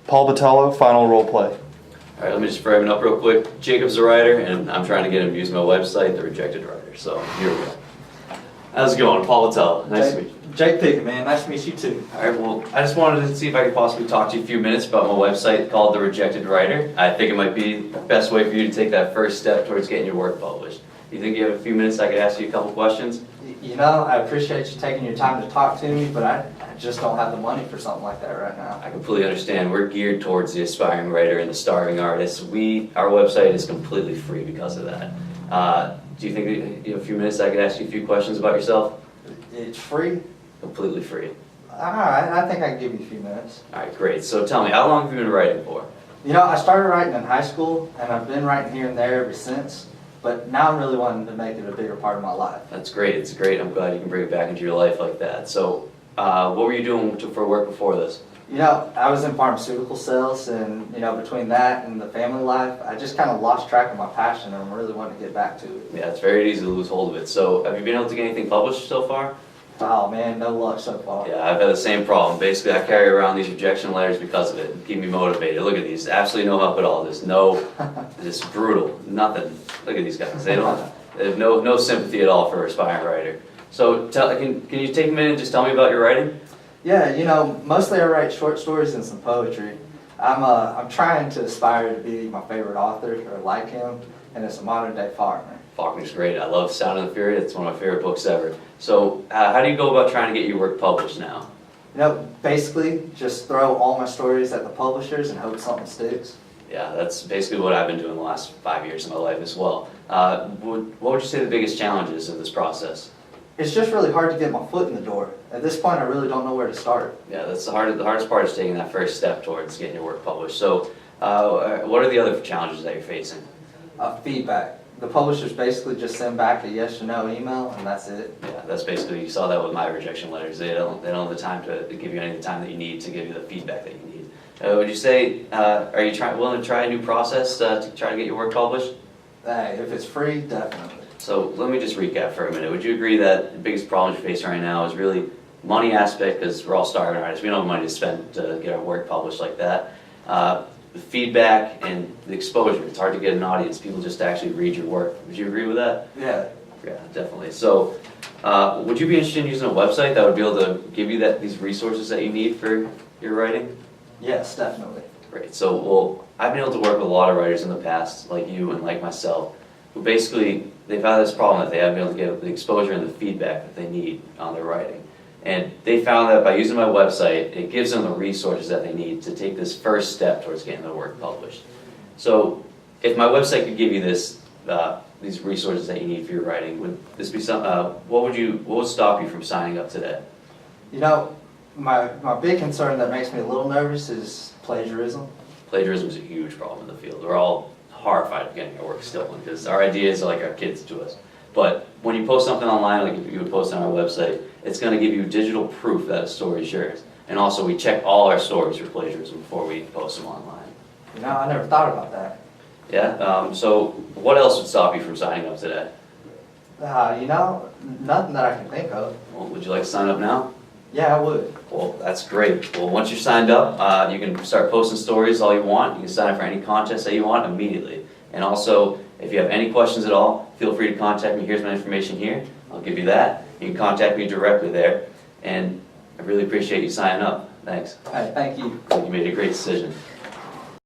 Paul Batello, final role play. All right, let me just frame it up real quick. Jacob's a writer, and I'm trying to get him to use my website, The Rejected Writer. So here we go. How's it going? Paul Batello. Nice to meet you. Jake Pickett, man. Nice to meet you too. All right, well, I just wanted to see if I could possibly talk to you a few minutes about my website called The Rejected Writer. I think it might be the best way for you to take that first step towards getting your work published. You think you have a few minutes I could ask you a couple questions? You know, I appreciate you taking your time to talk to me, but I just don't have the money for something like that right now. I completely understand. We're geared towards the aspiring writer and the starving artist. Our website is completely free because of that. Do you think you have a few minutes I could ask you a few questions about yourself? It's free? Completely free. Alright, I think I can give you a few minutes. All right, great. So tell me, how long have you been writing for? You know, I started writing in high school, and I've been writing here and there ever since, but now I'm really wanting to make it a bigger part of my life. That's great. It's great. I'm glad you can bring it back into your life like that. So what were you doing for work before this? You know, I was in pharmaceutical sales, and you know, between that and the family life, I just kind of lost track of my passion, and I'm really wanting to get back to it. Yeah, it's very easy to lose hold of it. So have you been able to get anything published so far? Oh man, no luck so far. Yeah, I've had the same problem. Basically, I carry around these rejection letters because of it and keep me motivated. Look at these. Absolutely no help at all. There's no, just brutal. Nothing. Look at these guys. They have no sympathy at all for an aspiring writer. So can you take a minute and just tell me about your writing? Yeah, you know, mostly I write short stories and some poetry. I'm trying to aspire to be my favorite author or like him, and it's a modern day Faulkner. Faulkner's great. I love Sound of the Fury. It's one of my favorite books ever. So how do you go about trying to get your work published now? You know, basically just throw all my stories at the publishers and hope something sticks. Yeah, that's basically what I've been doing the last 5 years of my life as well. What would you say the biggest challenges of this process? It's just really hard to get my foot in the door. At this point, I really don't know where to start. Yeah, that's the hardest part is taking that first step towards getting your work published. So what are the other challenges that you're facing? Feedback. The publishers basically just send back a yes or no email, and that's it. Yeah, that's basically, you saw that with my rejection letters. They don't have the time to give you any of the time that you need to give you the feedback that you need. Would you say, are you willing to try a new process to try to get your work published? Hey, if it's free, definitely. So let me just recap for a minute. Would you agree that the biggest problem you're facing right now is really money aspect, because we're all starving artists. We don't have money to spend to get our work published like that. The feedback and the exposure. It's hard to get an audience, people just to actually read your work. Would you agree with that? Yeah. Yeah, definitely. So would you be interested in using a website that would be able to give you these resources that you need for your writing? Yes, definitely. Great. So, well, I've been able to work with a lot of writers in the past, like you and like myself, who basically, they've had this problem that they haven't been able to get the exposure and the feedback that they need on their writing. And they found that by using my website, it gives them the resources that they need to take this first step towards getting their work published. So, if my website could give you these resources that you need for your writing, would this be what would stop you from signing up today? You know, my big concern that makes me a little nervous is plagiarism. Plagiarism is a huge problem in the field. We're all horrified of getting our work stolen because our ideas are like our kids to us. But when you post something online, like if you would post on our website, it's going to give you digital proof that a story is yours. And also, we check all our stories for plagiarism before we post them online. You know, I never thought about that. Yeah. So, what else would stop you from signing up today? You know, nothing that I can think of. Well, would you like to sign up now? Yeah, I would. Well, that's great. Well, once you're signed up, you can start posting stories all you want. You can sign up for any contest that you want immediately. And also, if you have any questions at all, feel free to contact me. Here's my information here. I'll give you that. You can contact me directly there. And I really appreciate you signing up. Thanks. Hey, thank you. You made a great decision.